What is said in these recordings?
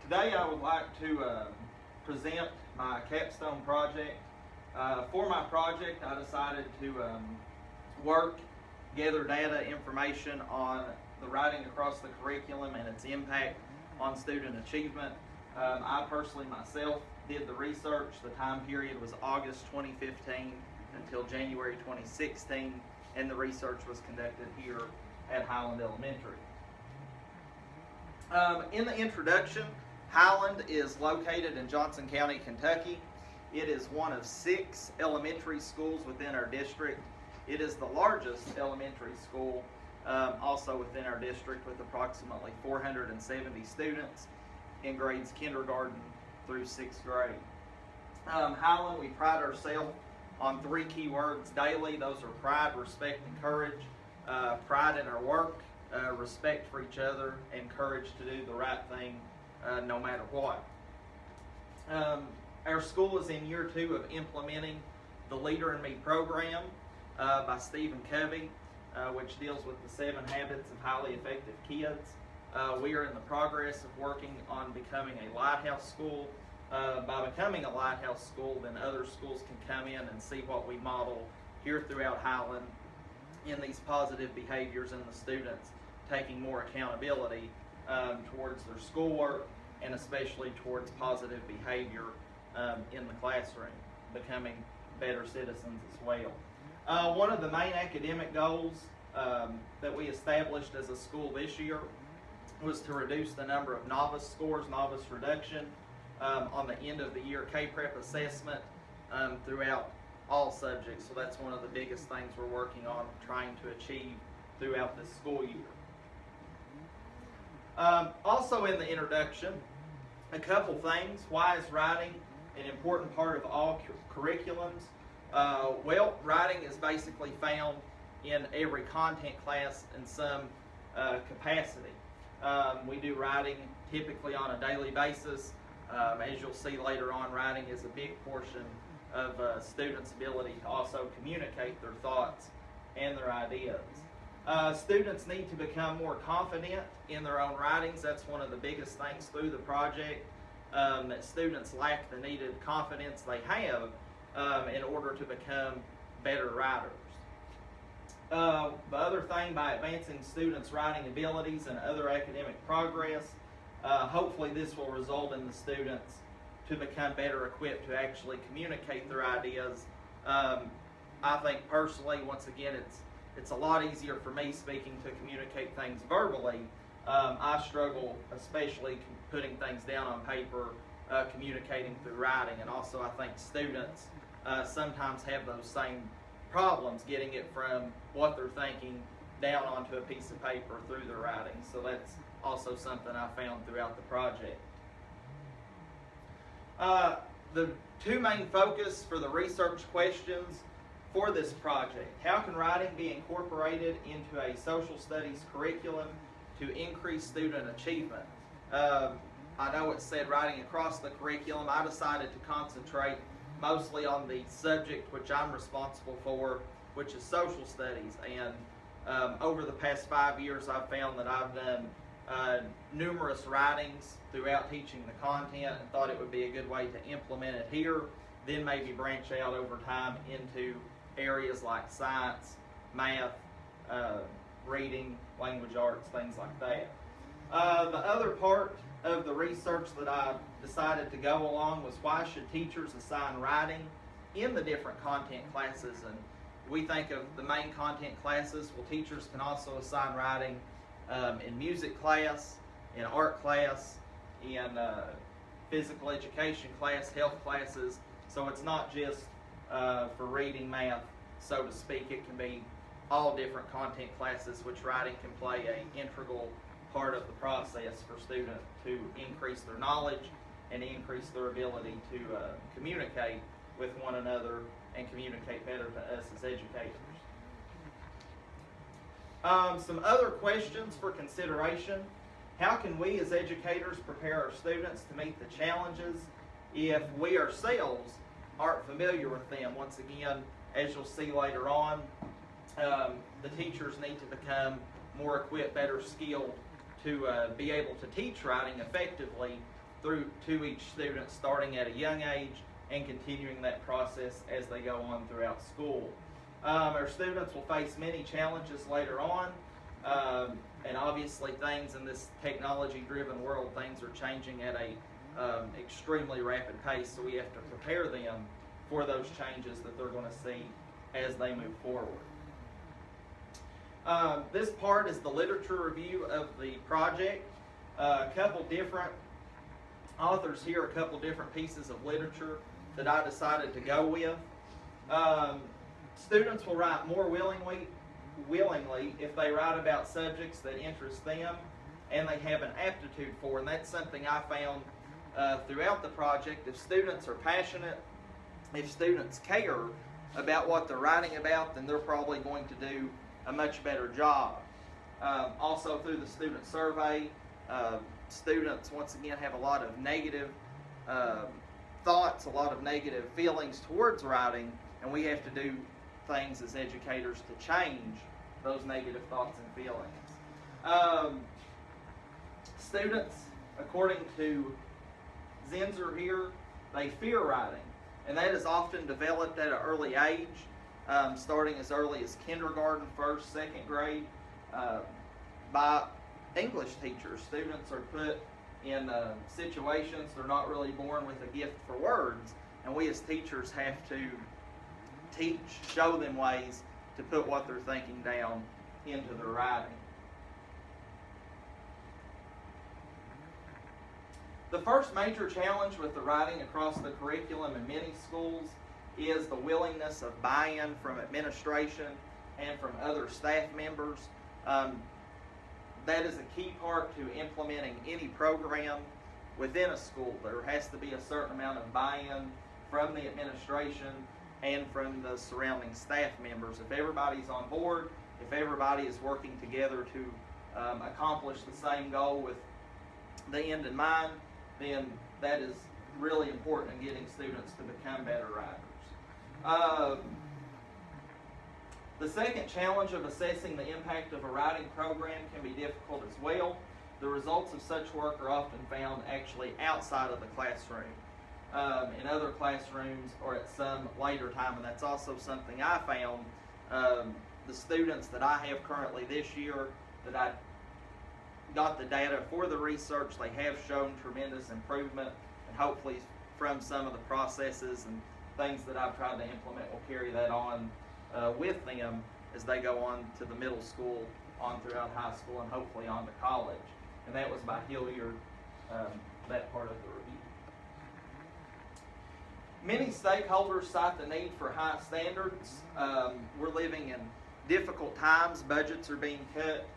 Today I would like to present my capstone project. For my project, I decided to gather data information on the writing across the curriculum and its impact on student achievement. I personally myself did the research. The time period was August 2015 until January 2016, and the research was conducted here at Highland Elementary. In the introduction, Highland is located in Johnson County, Kentucky. It is one of 6 elementary schools within our district. It is the largest elementary school also within our district, with approximately 470 students in grades kindergarten through 6th grade. Highland, we pride ourselves on 3 key words daily. Those are pride, respect, and courage. Pride in our work, respect for each other, and courage to do the right thing no matter what. Our school is in year 2 of implementing the Leader in Me program by Stephen Covey, which deals with the 7 habits of highly effective kids. We are in the progress of working on becoming a lighthouse school. By becoming a lighthouse school, then other schools can come in and see what we model here throughout Highland in these positive behaviors in the students, taking more accountability towards their schoolwork, and especially towards positive behavior in the classroom, becoming better citizens as well. One of the main academic goals that we established as a school this year was to reduce the number of novice scores, novice reduction, on the end of the year K-Prep assessment throughout all subjects. So that's one of the biggest things we're working on trying to achieve throughout this school year. Also in the introduction, a couple things. Why is writing an important part of all curriculums? Well, writing is basically found in every content class in some capacity. We do writing typically on a daily basis. As you'll see later on, writing is a big portion of students' ability to also communicate their thoughts and their ideas. Students need to become more confident in their own writings. That's one of the biggest things through the project, that students lack the needed confidence they have in order to become better writers. The other thing, by advancing students' writing abilities and other academic progress, hopefully this will result in the students to become better equipped to actually communicate their ideas. I think personally, once again, it's a lot easier for me speaking to communicate things verbally. I struggle especially putting things down on paper, communicating through writing, and also I think students sometimes have those same problems getting it from what they're thinking down onto a piece of paper through their writing. So that's also something I found throughout the project. The 2 main focus for the research questions for this project: how can writing be incorporated into a social studies curriculum to increase student achievement? I know it said writing across the curriculum. I decided to concentrate mostly on the subject which I'm responsible for, which is social studies. And over the past 5 years, I've found that I've done numerous writings throughout teaching the content, and thought it would be a good way to implement it here, then maybe branch out over time into areas like science, math, reading, language arts, things like that. The other part of the research that I decided to go along was, why should teachers assign writing in the different content classes? And we think of the main content classes. Well, teachers can also assign writing in music class, in art class, in physical education class, health classes. So it's not just for reading, math, so to speak. It can be all different content classes, which writing can play an integral part of the process for students to increase their knowledge and increase their ability to communicate with one another and communicate better to us as educators. Some other questions for consideration. How can we as educators prepare our students to meet the challenges if we ourselves aren't familiar with them? Once again, as you'll see later on, the teachers need to become more equipped, better skilled to be able to teach writing effectively through to each student starting at a young age and continuing that process as they go on throughout school. Our students will face many challenges later on, and obviously things in this technology-driven world, things are changing at a extremely rapid pace, so we have to prepare them for those changes that they're going to see as they move forward. This part is the literature review of the project. A couple different authors here, a couple different pieces of literature that I decided to go with. Students will write more willingly if they write about subjects that interest them and they have an aptitude for, and that's something I found throughout the project. If students are passionate, if students care about what they're writing about, then they're probably going to do a much better job. Also through the student survey, students once again have a lot of negative thoughts, a lot of negative feelings towards writing, and we have to do things as educators to change those negative thoughts and feelings. Students, according to Zinser here, they fear writing, and that is often developed at an early age, starting as early as kindergarten, first, second grade, by English teachers. Students are put in situations, they're not really born with a gift for words, and we as teachers have to teach, show them ways to put what they're thinking down into their writing. The first major challenge with the writing across the curriculum in many schools is the willingness of buy-in from administration and from other staff members. That is a key part to implementing any program within a school. There has to be a certain amount of buy-in from the administration and from the surrounding staff members. If everybody's on board, if everybody is working together to accomplish the same goal with the end in mind, then that is really important in getting students to become better writers. The second challenge of assessing the impact of a writing program can be difficult as well. The results of such work are often found actually outside of the classroom, in other classrooms or at some later time, and that's also something I found. The students that I have currently this year that I got the data for the research, they have shown tremendous improvement, and hopefully from some of the processes and things that I've tried to implement will carry that on with them as they go on to the middle school, on throughout high school, and hopefully on to college. And that was by Hilliard, that part of the review. Many stakeholders cite the need for high standards. We're living in difficult times. Budgets are being cut.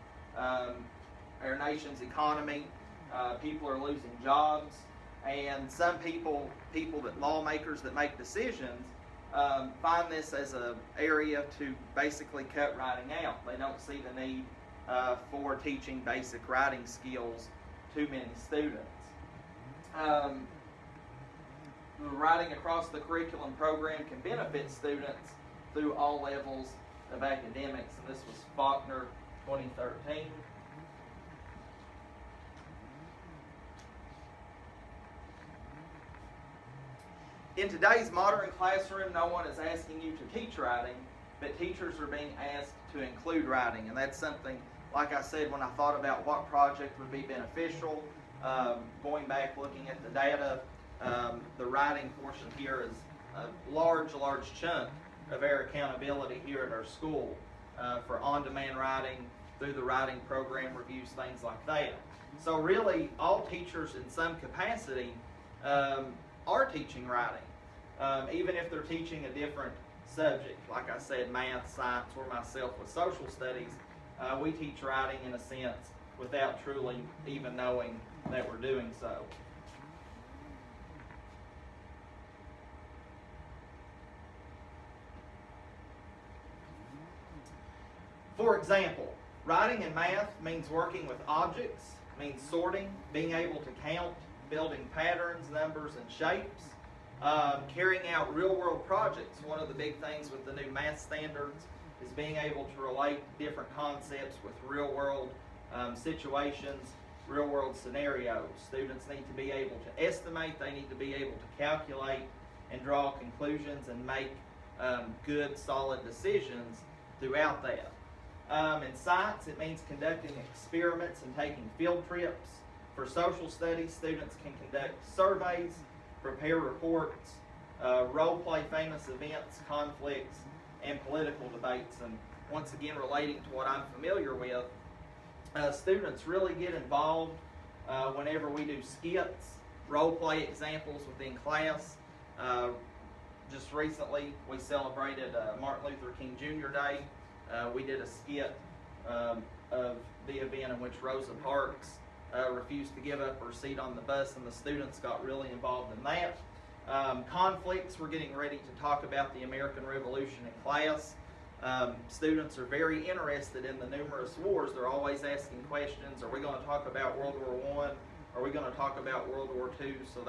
Our nation's economy, people are losing jobs, and some people that lawmakers that make decisions find this as an area to basically cut writing out. They don't see the need for teaching basic writing skills to many students. Writing across the curriculum program can benefit students through all levels of academics, and this was Faulkner 2013. In today's modern classroom, no one is asking you to teach writing, but teachers are being asked to include writing. And that's something, like I said, when I thought about what project would be beneficial, going back looking at the data, the writing portion here is a large chunk of our accountability here at our school for on-demand writing, through the writing program reviews, things like that. So really, all teachers in some capacity are teaching writing, even if they're teaching a different subject. Like I said, math, science, or myself with social studies, we teach writing in a sense without truly even knowing that we're doing so. For example, writing in math means working with objects, means sorting, being able to count, building patterns, numbers, and shapes, carrying out real-world projects. One of the big things with the new math standards is being able to relate different concepts with real-world situations real-world scenarios. Students need to be able to estimate, they need to be able to calculate and draw conclusions and make good, solid decisions throughout that. In science, it means conducting experiments and taking field trips. For social studies, students can conduct surveys, prepare reports, role-play famous events, conflicts, and political debates. And once again, relating to what I'm familiar with, students really get involved whenever we do skits, role-play examples within class. Just recently, we celebrated Martin Luther King Jr. Day. We did a skit of the event in which Rosa Parks refused to give up her seat on the bus, and the students got really involved in that. Conflicts, we're getting ready to talk about the American Revolution in class. Students are very interested in the numerous wars. They're always asking questions. Are we going to talk about World War I? Are we going to talk about World War II? So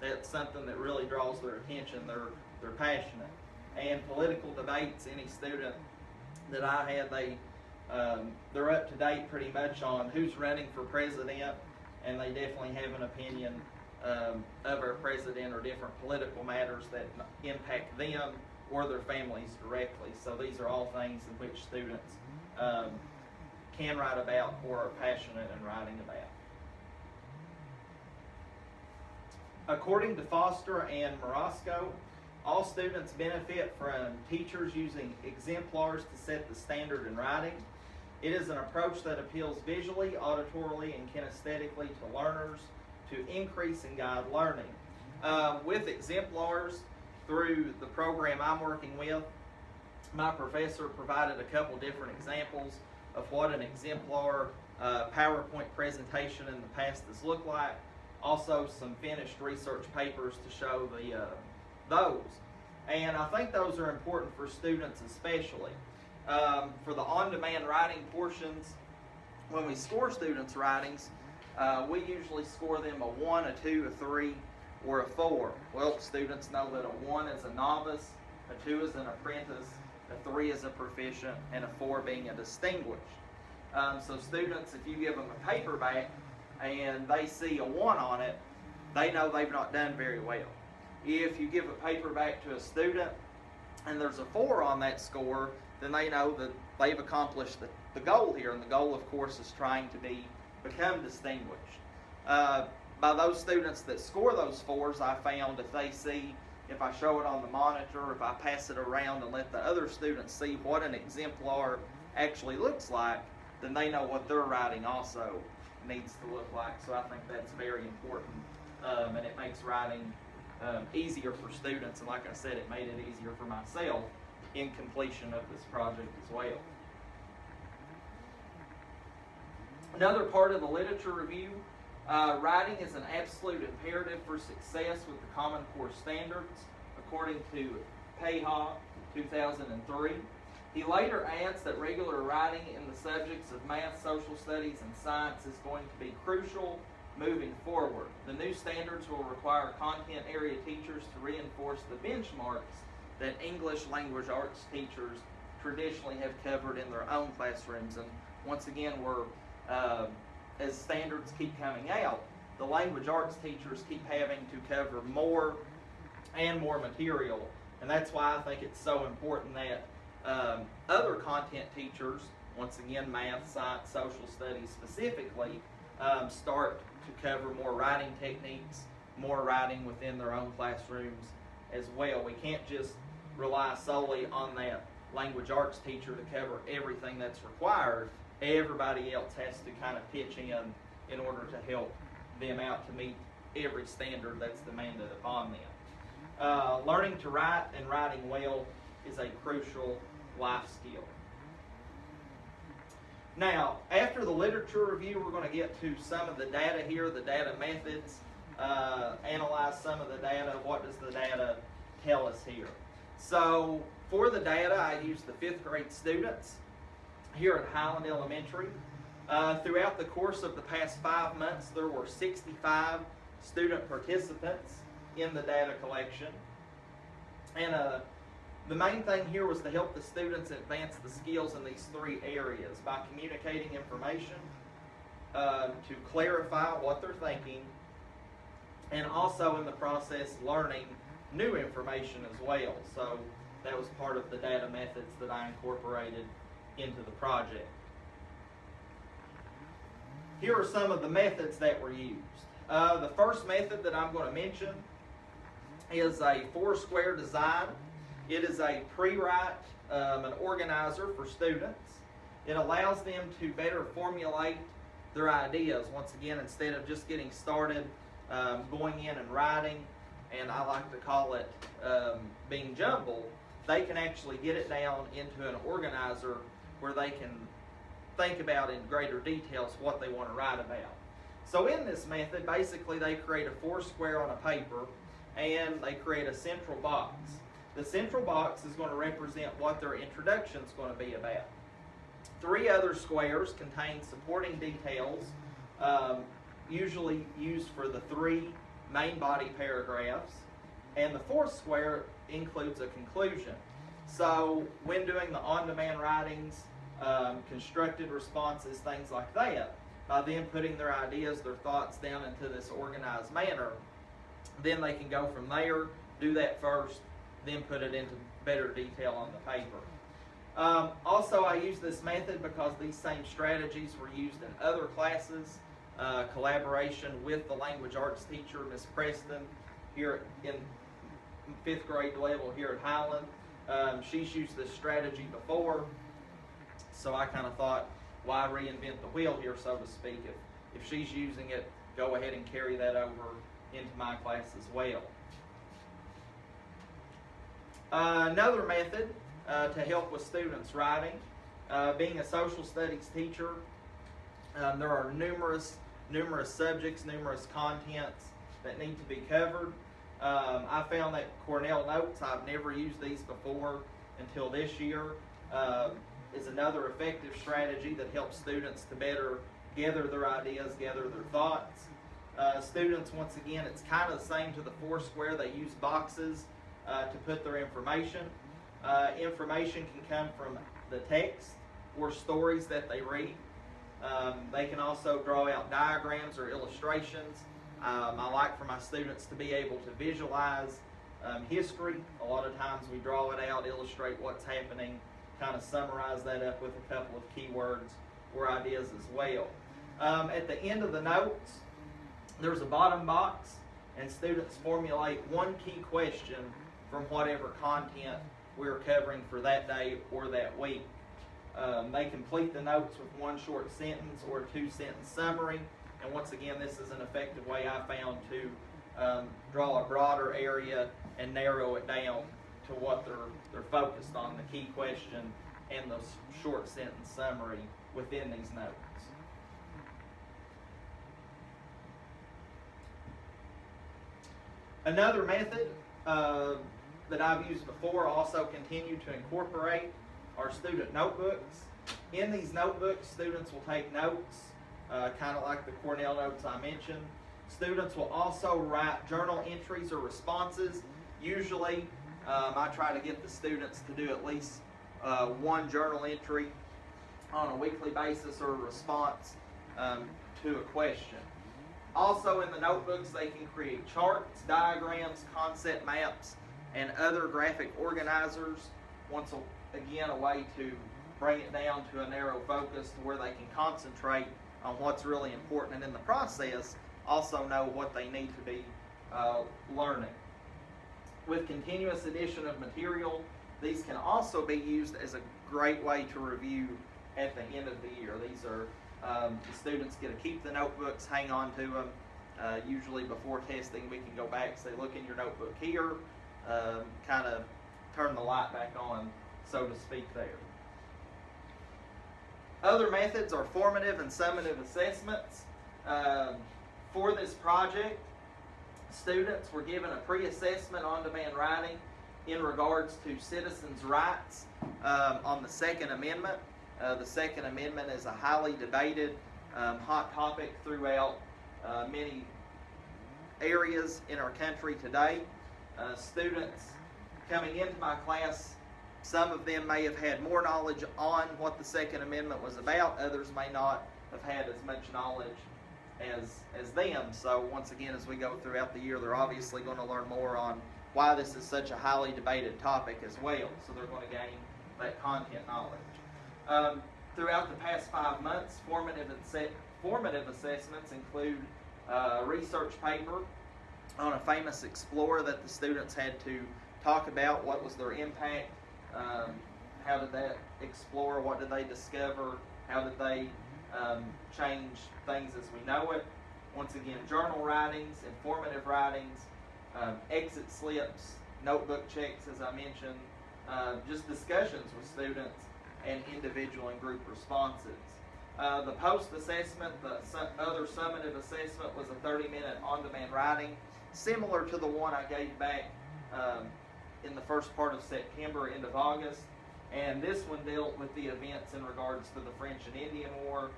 that's something that really draws their attention. They're passionate. And political debates, any student that I had, they're up to date pretty much on who's running for president, and they definitely have an opinion of our president or different political matters that impact them or their families directly. So these are all things in which students can write about or are passionate in writing about. According to Foster and Morosco, all students benefit from teachers using exemplars to set the standard in writing. It is an approach that appeals visually, auditorily, and kinesthetically to learners to increase and guide learning. With exemplars, through the program I'm working with, my professor provided a couple different examples of what an exemplar PowerPoint presentation in the past has looked like. Also some finished research papers to show those. And I think those are important for students especially. For the on-demand writing portions, when we score students' writings, we usually score them a 1, a 2, a 3, or a 4. Well, students know that a 1 is a novice, a 2 is an apprentice, a 3 is a proficient, and a 4 being a distinguished. So students, if you give them a paperback and they see a 1 on it, they know they've not done very well. If you give a paperback to a student and there's a 4 on that score, then they know that they've accomplished the goal here, and the goal, of course, is trying to become distinguished. By those students that score those 4s, I found if I show it on the monitor, if I pass it around and let the other students see what an exemplar actually looks like, then they know what their writing also needs to look like. So I think that's very important, and it makes writing easier for students, and like I said, it made it easier for myself in completion of this project as well. Another part of the literature review, writing is an absolute imperative for success with the Common Core standards, according to Payha, 2003. He later adds that regular writing in the subjects of math, social studies, and science is going to be crucial moving forward. The new standards will require content area teachers to reinforce the benchmarks that English language arts teachers traditionally have covered in their own classrooms. And once again, as standards keep coming out, the language arts teachers keep having to cover more and more material. And that's why I think it's so important that other content teachers, once again, math, science, social studies specifically, start to cover more writing techniques, more writing within their own classrooms as well. We can't just rely solely on that language arts teacher to cover everything that's required. Everybody else has to kind of pitch in order to help them out to meet every standard that's demanded upon them. Learning to write and writing well is a crucial life skill. Now, after the literature review, we're going to get to some of the data here, the data methods, analyze some of the data. What does the data tell us here? So, for the data, I used the 5th grade students here at Highland Elementary. Throughout the course of the past 5 months, there were 65 student participants in the data collection. And the main thing here was to help the students advance the skills in these 3 areas by communicating information, to clarify what they're thinking, and also in the process learning new information as well. So that was part of the data methods that I incorporated into the project. Here are some of the methods that were used. The first method that I'm going to mention is a four-square design. It is a pre-write, an organizer for students. It allows them to better formulate their ideas. Once again, instead of just getting started, going in and writing, and I like to call it being jumbled, they can actually get it down into an organizer where they can think about in greater details what they want to write about. So in this method, basically they create a four-square on a paper and they create a central box. The central box is going to represent what their introduction is going to be about. Three other squares contain supporting details, usually used for the three main body paragraphs, and the fourth square includes a conclusion. So when doing the on-demand writings, constructed responses, things like that, by them putting their ideas, their thoughts down into this organized manner, then they can go from there, do that first, then put it into better detail on the paper. Also, I use this method because these same strategies were used in other classes. Collaboration with the language arts teacher, Miss Preston, here in 5th grade level here at Highland. She's used this strategy before, so I kind of thought, why reinvent the wheel here, so to speak? If she's using it, go ahead and carry that over into my class as well. Another method to help with students writing, being a social studies teacher, there are numerous subjects, numerous contents that need to be covered. I found that Cornell Notes, I've never used these before until this year, is another effective strategy that helps students to better gather their ideas, gather their thoughts. Students, once again, it's kind of the same to the four square. They use boxes to put their information. Information can come from the text or stories that they read. They can also draw out diagrams or illustrations. I like for my students to be able to visualize history. A lot of times we draw it out, illustrate what's happening, kind of summarize that up with a couple of keywords or ideas as well. At the end of the notes, there's a bottom box, and students formulate one key question from whatever content we're covering for that day or that week. They complete the notes with one short sentence or a two-sentence summary, and once again, this is an effective way I found to draw a broader area and narrow it down to what they're focused on, the key question and the short sentence summary within these notes. Another method that I've used before, also continue to incorporate, are student notebooks. In these notebooks, students will take notes, kind of like the Cornell notes I mentioned. Students will also write journal entries or responses. Usually, I try to get the students to do at least one journal entry on a weekly basis or a response to a question. Also in the notebooks, they can create charts, diagrams, concept maps, and other graphic organizers. Once again, a way to bring it down to a narrow focus to where they can concentrate on what's really important, and in the process also know what they need to be learning. With continuous addition of material, these can also be used as a great way to review at the end of the year. These are the students get to keep the notebooks, hang on to them. Usually before testing, we can go back and say, look in your notebook here, kind of turn the light back on, so to speak, there. Other methods are formative and summative assessments. For this project, students were given a pre-assessment on-demand writing in regards to citizens' rights on the Second Amendment. The Second Amendment is a highly debated, hot topic throughout many areas in our country today. Students coming into my class, some of them may have had more knowledge on what the Second Amendment was about, others may not have had as much knowledge as them. So once again, as we go throughout the year, they're obviously going to learn more on why this is such a highly debated topic as well. So they're going to gain that content knowledge. Throughout the past 5 months, formative assessments include a research paper on a famous explorer that the students had to talk about. What was their impact? How did that explorer, what did they discover? How did they change things as we know it? Once again, journal writings, informative writings, exit slips, notebook checks, as I mentioned, just discussions with students, and individual and group responses. The post-assessment, the other summative assessment, was a 30-minute on-demand writing, similar to the one I gave back in the first part of September, end of August. And this one dealt with the events in regards to the French and Indian War,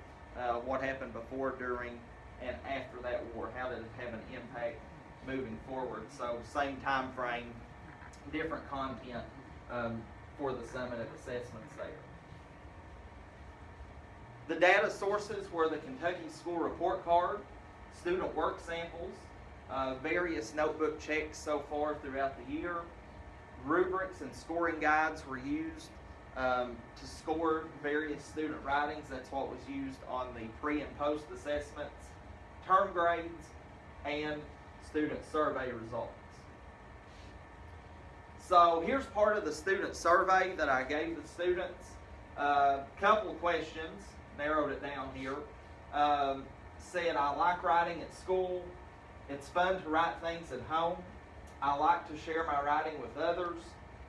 what happened before, during, and after that war. How did it have an impact moving forward? So same time frame, different content for the summative assessments there. The data sources were the Kentucky School Report Card, student work samples, various notebook checks so far throughout the year. Rubrics and scoring guides were used to score various student writings. That's what was used on the pre and post assessments, term grades, and student survey results. So here's part of the student survey that I gave the students. Couple of questions, narrowed it down here. Said, I like writing at school. It's fun to write things at home. I like to share my writing with others.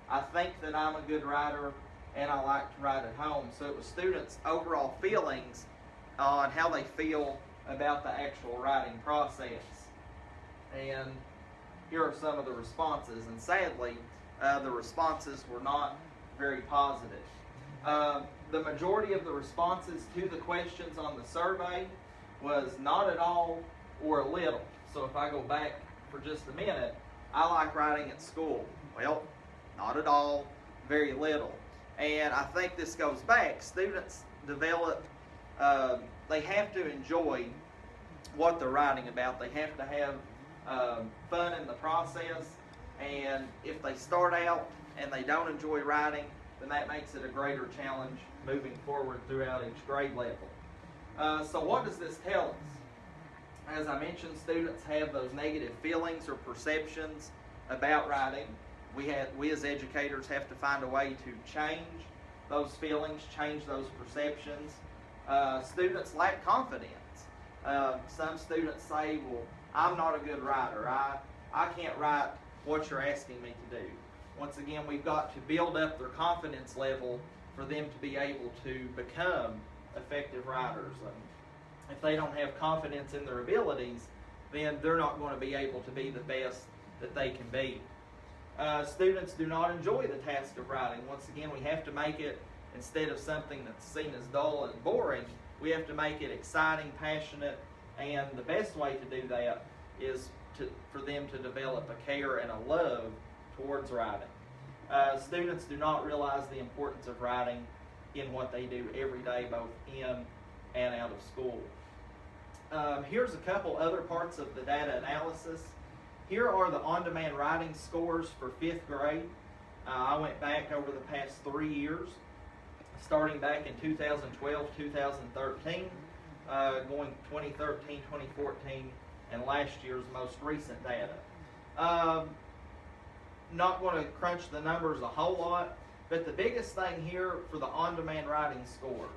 I think that I'm a good writer, and I like to write at home. So it was students' overall feelings on how they feel about the actual writing process. And here are some of the responses. And sadly, the responses were not very positive. The majority of the responses to the questions on the survey was not at all or a little. So if I go back for just a minute, I like writing at school. Well, not at all, very little. And I think this goes back. Students develop, they have to enjoy what they're writing about. They have to have fun in the process. And if they start out and they don't enjoy writing, then that makes it a greater challenge moving forward throughout each grade level. So what does this tell us? As I mentioned, students have those negative feelings or perceptions about writing. We as educators have to find a way to change those feelings, change those perceptions. Students lack confidence. Some students say, well, I'm not a good writer. I can't write what you're asking me to do. Once again, we've got to build up their confidence level for them to be able to become effective writers. If they don't have confidence in their abilities, then they're not going to be able to be the best that they can be. Students do not enjoy the task of writing. Once again, we have to make it, instead of something that's seen as dull and boring, we have to make it exciting, passionate, and the best way to do that is for them to develop a care and a love towards writing. Students do not realize the importance of writing in what they do every day, both in and out of school. Here's a couple other parts of the data analysis. Here are the on-demand writing scores for 5th grade. I went back over the past 3 years, starting back in 2012, 2013, going 2013, 2014, and last year's most recent data. Not going to crunch the numbers a whole lot, but the biggest thing here for the on-demand writing scores,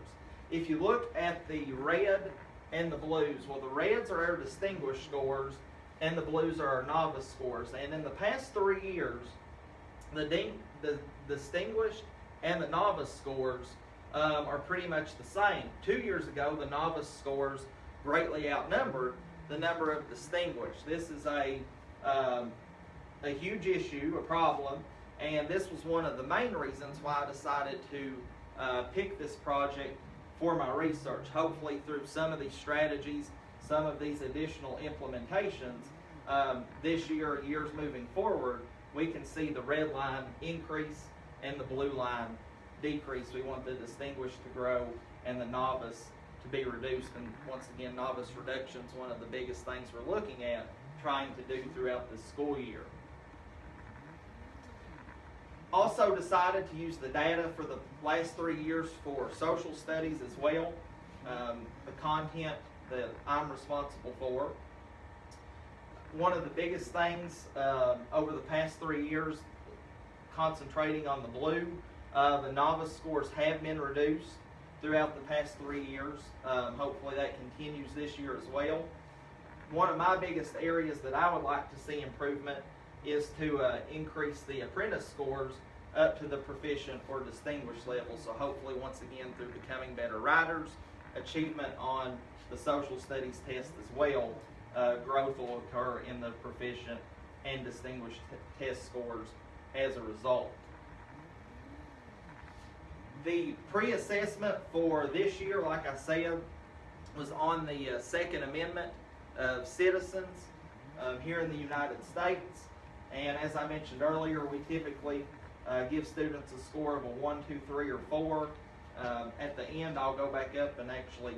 if you look at the red and the blues, well, the reds are our distinguished scores and the blues are our novice scores. And in the past 3 years, the distinguished and the novice scores are pretty much the same. 2 years ago, the novice scores greatly outnumbered the number of distinguished. This is a huge issue, a problem, and this was one of the main reasons why I decided to pick this project for my research. Hopefully through some of these strategies, some of these additional implementations, this year, years moving forward, we can see the red line increase and the blue line decrease. We want the distinguished to grow and the novice to be reduced. And once again, novice reduction is one of the biggest things we're looking at trying to do throughout this school year. Also decided to use the data for the last 3 years for social studies as well, the content that I'm responsible for. One of the biggest things over the past 3 years, concentrating on the blue, the novice scores have been reduced throughout the past 3 years. Hopefully that continues this year as well. One of my biggest areas that I would like to see improvement is to increase the apprentice scores up to the proficient or distinguished level. So hopefully, once again, through becoming better writers, achievement on the social studies test as well, growth will occur in the proficient and distinguished test scores as a result. The pre-assessment for this year, like I said, was on the Second Amendment of citizens here in the United States. And as I mentioned earlier, we typically give students a score of a 1, 2, 3, or 4. At the end, I'll go back up and actually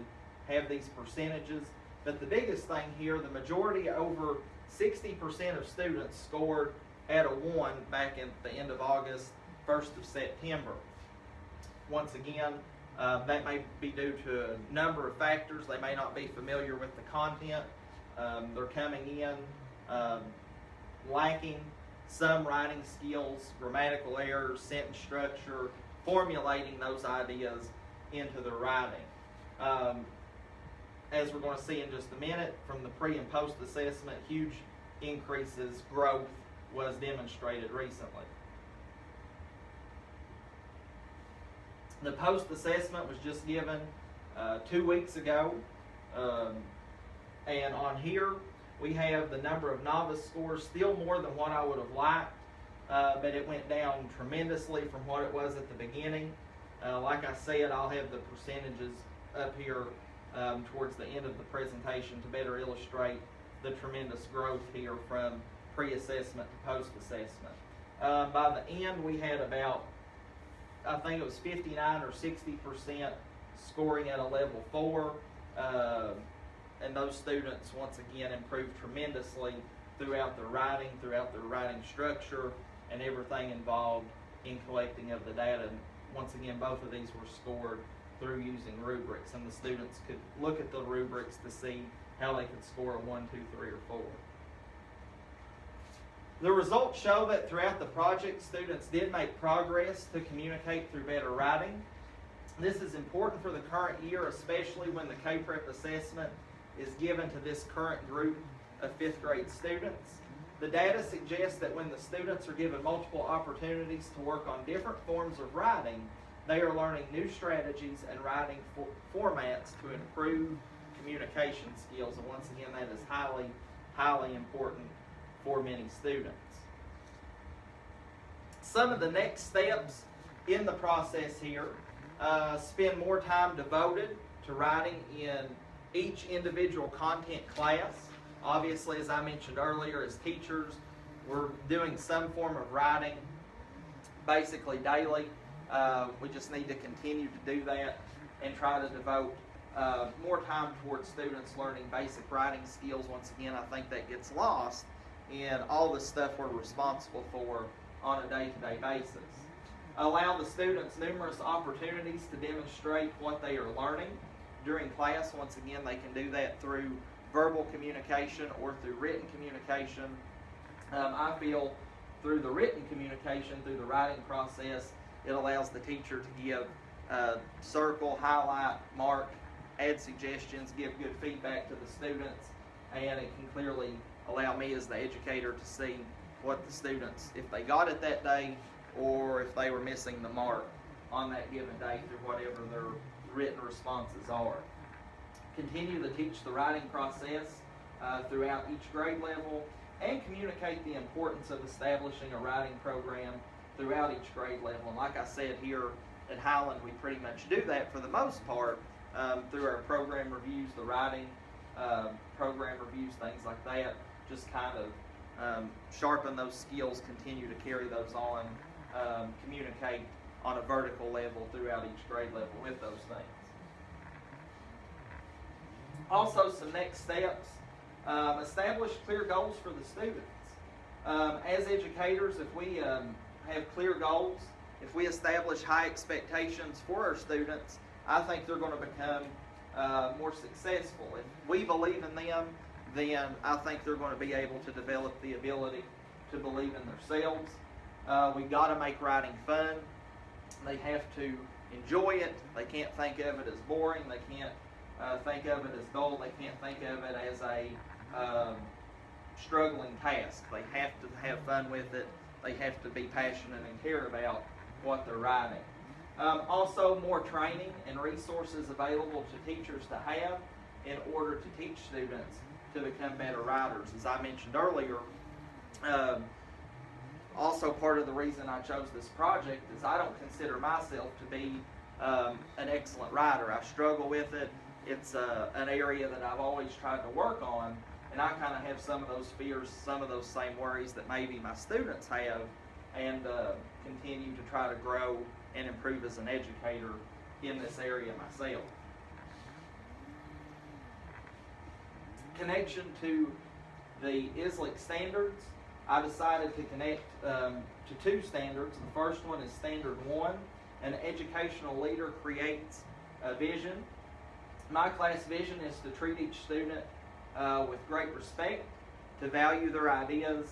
have these percentages. But the biggest thing here, the majority, over 60% of students scored at a 1 back at the end of August, 1st of September. Once again, that may be due to a number of factors. They may not be familiar with the content. They're coming in lacking some writing skills, grammatical errors, sentence structure, formulating those ideas into their writing. As we're going to see in just a minute, from the pre and post assessment, huge increases, growth was demonstrated recently. The post assessment was just given 2 weeks ago, and on here we have the number of novice scores, still more than what I would have liked, but it went down tremendously from what it was at the beginning. Like I said, I'll have the percentages up here towards the end of the presentation to better illustrate the tremendous growth here from pre-assessment to post-assessment. By the end, we had about, I think it was 59 or 60% scoring at a level 4. And those students, once again, improved tremendously throughout their writing structure, and everything involved in collecting of the data. And once again, both of these were scored through using rubrics, and the students could look at the rubrics to see how they could score a 1, 2, 3, or 4. The results show that throughout the project, students did make progress to communicate through better writing. This is important for the current year, especially when the K-Prep assessment is given to this current group of 5th grade students. The data suggests that when the students are given multiple opportunities to work on different forms of writing, they are learning new strategies and writing formats to improve communication skills. And once again, that is highly, highly important for many students. Some of the next steps in the process here, spend more time devoted to writing in each individual content class. Obviously, as I mentioned earlier, as teachers, we're doing some form of writing basically daily. We just need to continue to do that and try to devote more time towards students learning basic writing skills. Once again, I think that gets lost in all the stuff we're responsible for on a day-to-day basis. Allow the students numerous opportunities to demonstrate what they are learning during class. Once again, they can do that through verbal communication or through written communication. I feel through the written communication, through the writing process, it allows the teacher to give circle, highlight, mark, add suggestions, give good feedback to the students, and it can clearly allow me as the educator to see what the students, if they got it that day, or if they were missing the mark on that given day through whatever their written responses are. Continue to teach the writing process throughout each grade level, and communicate the importance of establishing a writing program throughout each grade level. And like I said, here at Highland, we pretty much do that for the most part through our program reviews, the writing program reviews, things like that. Just kind of sharpen those skills, continue to carry those on, communicate on a vertical level throughout each grade level with those things. Also, some next steps. Establish clear goals for the students. As educators, if we have clear goals, if we establish high expectations for our students, I think they're going to become more successful. If we believe in them, then I think they're going to be able to develop the ability to believe in themselves. We've got to make writing fun. They have to enjoy it. They can't think of it as boring. They can't think of it as dull. They can't think of it as a struggling task. They have to have fun with it. They have to be passionate and care about what they're writing. Also, more training and resources available to teachers to have in order to teach students to become better writers. As I mentioned earlier, also part of the reason I chose this project is I don't consider myself to be an excellent writer. I struggle with it. It's an area that I've always tried to work on, and I kind of have some of those fears, some of those same worries that maybe my students have, and continue to try to grow and improve as an educator in this area myself. Connection to the ISLIC standards. I decided to connect to two standards. The first one is Standard 1. An educational leader creates a vision. My class vision is to treat each student with great respect, to value their ideas,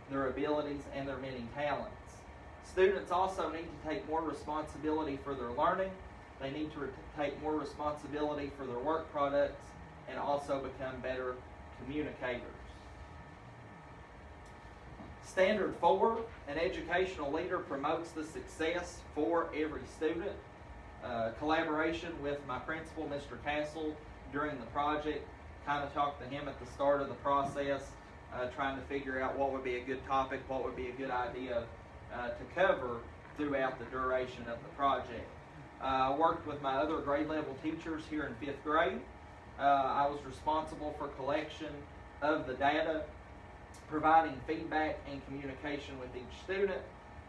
their abilities, and their many talents. Students also need to take more responsibility for their learning. They need to take more responsibility for their work products and also become better communicators. Standard 4, an educational leader promotes the success for every student. Collaboration with my principal, Mr. Castle, during the project. Kind of talked to him at the start of the process, trying to figure out what would be a good topic, what would be a good idea to cover throughout the duration of the project. I worked with my other grade level teachers here in 5th grade. I was responsible for collection of the data, providing feedback and communication with each student,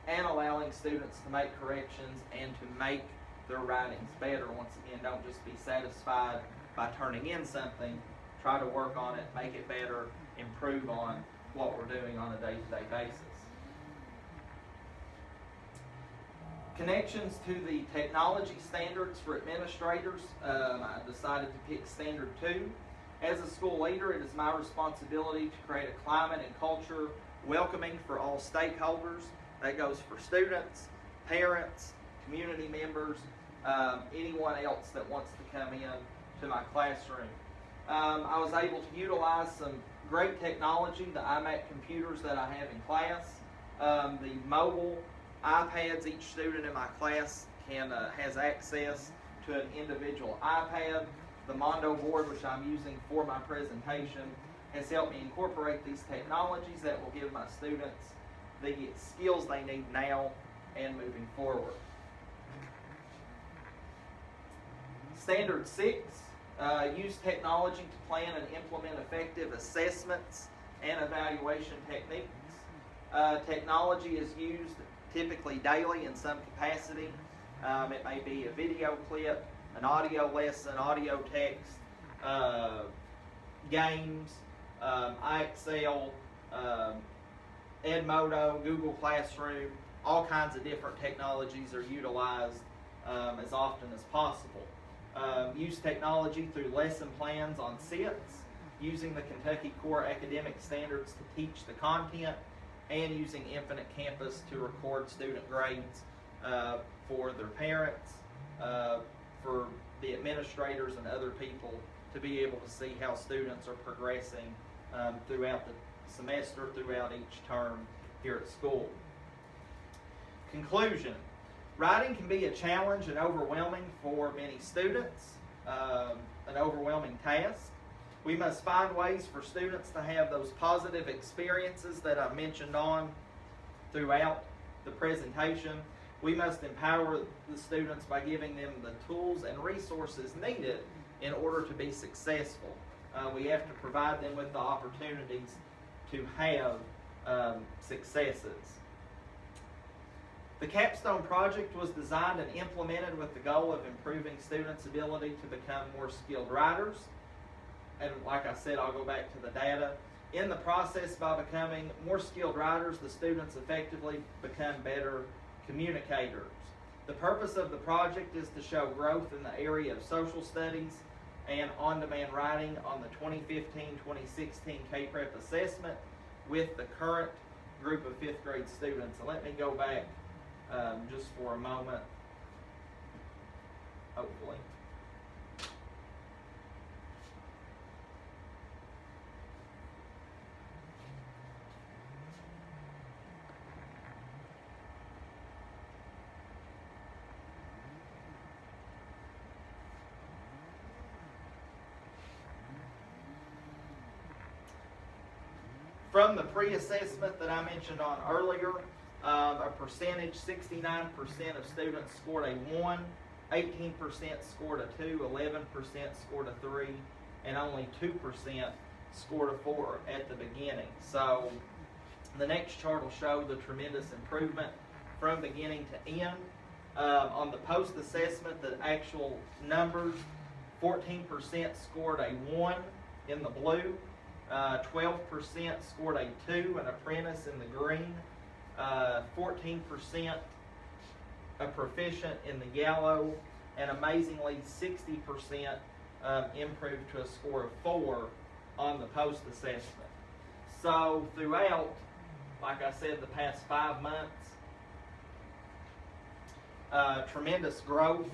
and allowing students to make corrections and to make their writings better. Once again, don't just be satisfied by turning in something. Try to work on it, make it better, improve on what we're doing on a day-to-day basis. Connections to the technology standards for administrators. I decided to pick Standard 2. As a school leader, it is my responsibility to create a climate and culture welcoming for all stakeholders. That goes for students, parents, community members, anyone else that wants to come in to my classroom. I was able to utilize some great technology, the iMac computers that I have in class, the mobile iPads. Each student in my class has access to an individual iPad. The Mondo board, which I'm using for my presentation, has helped me incorporate these technologies that will give my students the skills they need now and moving forward. Standard 6, use technology to plan and implement effective assessments and evaluation techniques. Technology is used typically daily in some capacity. It may be a video clip, an audio lesson, audio text, games, iExcel, Edmodo, Google Classroom. All kinds of different technologies are utilized as often as possible. Use technology through lesson plans on SITs, using the Kentucky Core Academic Standards to teach the content, and using Infinite Campus to record student grades for their parents, for the administrators and other people to be able to see how students are progressing throughout the semester, throughout each term here at school. Conclusion. Writing can be a challenge and overwhelming for many students, an overwhelming task. We must find ways for students to have those positive experiences that I mentioned on throughout the presentation. We must empower the students by giving them the tools and resources needed in order to be successful. We have to provide them with the opportunities to have successes. The Capstone project was designed and implemented with the goal of improving students' ability to become more skilled writers. and like I said, I'll go back to the data. In the process, by becoming more skilled writers, the students effectively become better communicators. The purpose of the project is to show growth in the area of social studies and on-demand writing on the 2015-2016 K-Prep assessment with the current group of 5th grade students. And let me go back just for a moment, hopefully. From the pre-assessment that I mentioned on earlier, a percentage, 69% of students scored a 1, 18% scored a 2, 11% scored a 3, and only 2% scored a 4 at the beginning. So the next chart will show the tremendous improvement from beginning to end. On the post-assessment, the actual numbers, 14% scored a 1 in the blue, 12% scored a 2, an apprentice in the green, 14% a proficient in the yellow, and amazingly 60% improved to a score of 4 on the post-assessment. So throughout, like I said, the past 5 months, tremendous growth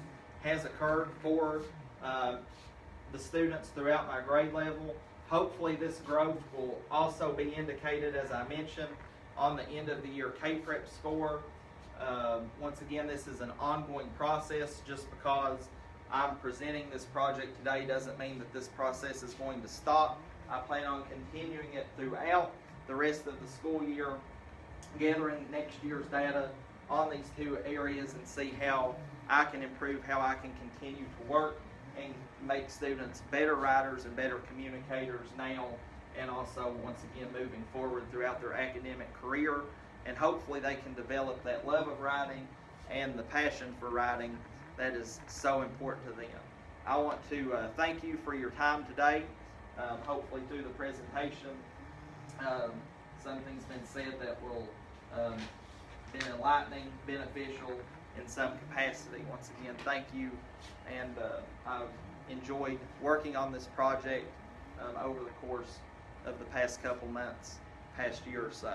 has occurred for the students throughout my grade level. Hopefully this growth will also be indicated, as I mentioned, on the end of the year K-Prep score. Once again, this is an ongoing process. Just because I'm presenting this project today doesn't mean that this process is going to stop. I plan on continuing it throughout the rest of the school year, gathering next year's data on these 2 areas and see how I can improve, how I can continue to work and make students better writers and better communicators now, and also once again moving forward throughout their academic career, and hopefully they can develop that love of writing and the passion for writing that is so important to them. I want to thank you for your time today. Hopefully through the presentation something's been said that will be enlightening, beneficial in some capacity. Once again, thank you, and I've enjoyed working on this project over the course of the past couple months, past year or so.